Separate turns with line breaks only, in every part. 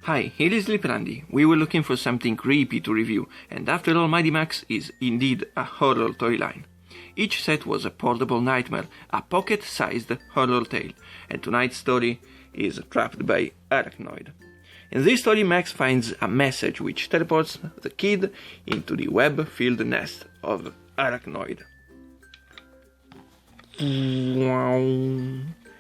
Hi, here is Liprandi. We were looking for something creepy to review, and after all, Mighty Max is indeed a horror toy line. Each set was a portable nightmare, a pocket-sized horror tale, and tonight's story is Trapped by Arachnoid. In this story, Max finds a message which teleports the kid into the web-filled nest of Arachnoid.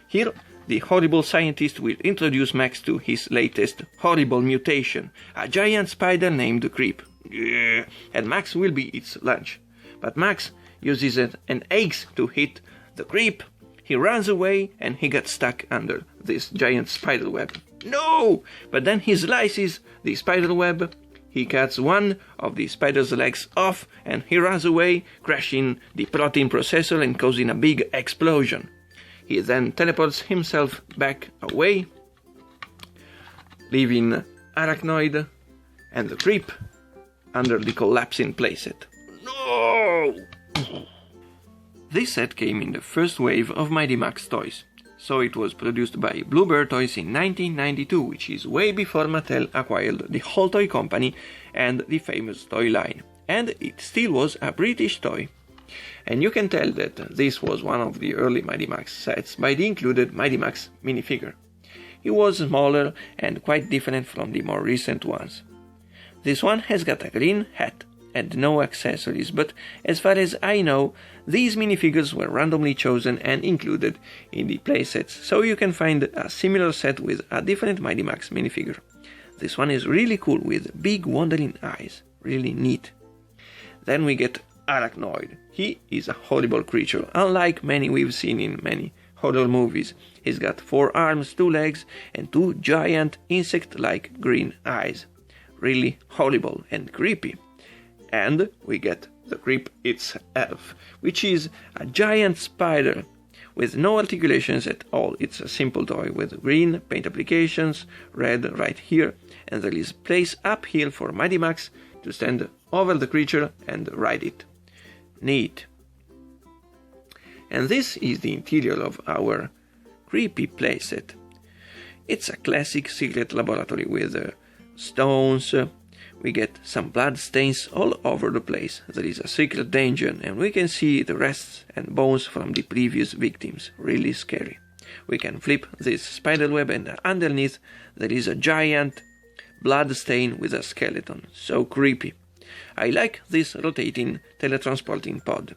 Here, the horrible scientist will introduce Max to his latest horrible mutation, a giant spider named Creep. And Max will be its lunch. But Max uses an axe to hit the Creep. He runs away and he gets stuck under this giant spider web. No! But then he slices the spider web. He cuts one of the spider's legs off and he runs away, crashing the protein processor and causing a big explosion. He then teleports himself back away, leaving Arachnoid and the Creep under the collapsing playset. No! This set came in the first wave of Mighty Max toys, so it was produced by BLUEBIRD Toys in 1992, which is way before Mattel acquired the whole toy company and the famous toy line, and it still was a British toy. And you can tell that this was one of the early Mighty Max sets by the included Mighty Max Minifigure. It was smaller and quite different from the more recent ones. This one has got a green hat and no accessories, but as far as I know, these minifigures were randomly chosen and included in the playsets, so you can find a similar set with a different Mighty Max minifigure. This one is really cool with big wandering eyes, really neat. Then we get Arachnoid. He is a horrible creature, unlike many we've seen in many horror movies. He's got 4 arms, 2 legs, and 2 giant insect-like green eyes. Really horrible and creepy. And we get the Creep itself, which is a giant spider with no articulations at all. It's a simple toy with green paint applications, red right here, and there is place up here for Mighty Max to stand over the creature and ride it. Neat. And this is the interior of our creepy playset. It's a classic secret laboratory with stones. We get some blood stains all over the place. There is a secret dungeon and we can see the rests and bones from the previous victims. Really scary. We can flip this spider web and underneath there is a giant blood stain with a skeleton. So creepy. I like this rotating teletransporting pod,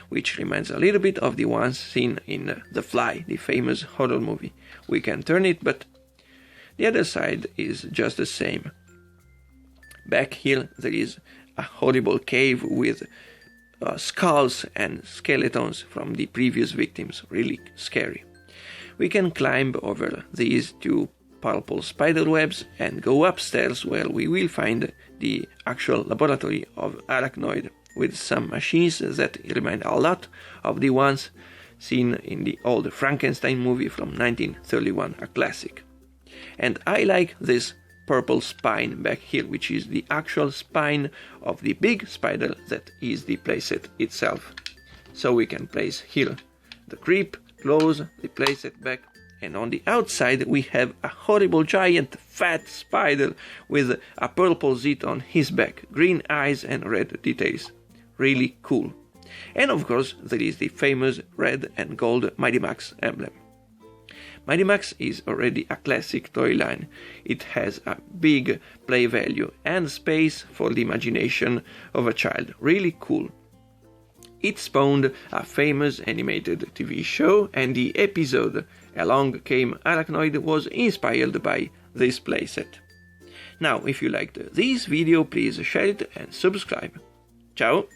which reminds a little bit of the ones seen in The Fly, the famous horror movie. We can turn it, but the other side is just the same. Back here there is a horrible cave with skulls and skeletons from the previous victims. Really scary. We can climb over these 2 purple spider webs and go upstairs where we will find the actual laboratory of Arachnoid with some machines that remind a lot of the ones seen in the old Frankenstein movie from 1931, a classic. And I like this purple spine back here, which is the actual spine of the big spider that is the playset itself. So we can place here the Creep, close the playset back, and on the outside we have a horrible giant fat spider with a purple zit on his back, green eyes and red details. Really cool. And of course there is the famous red and gold Mighty Max emblem. Mighty Max is already a classic toy line. It has a big play value and space for the imagination of a child. Really cool. It spawned a famous animated TV show, and the episode Along Came Arachnoid was inspired by this playset. Now, if you liked this video, please share it and subscribe. Ciao!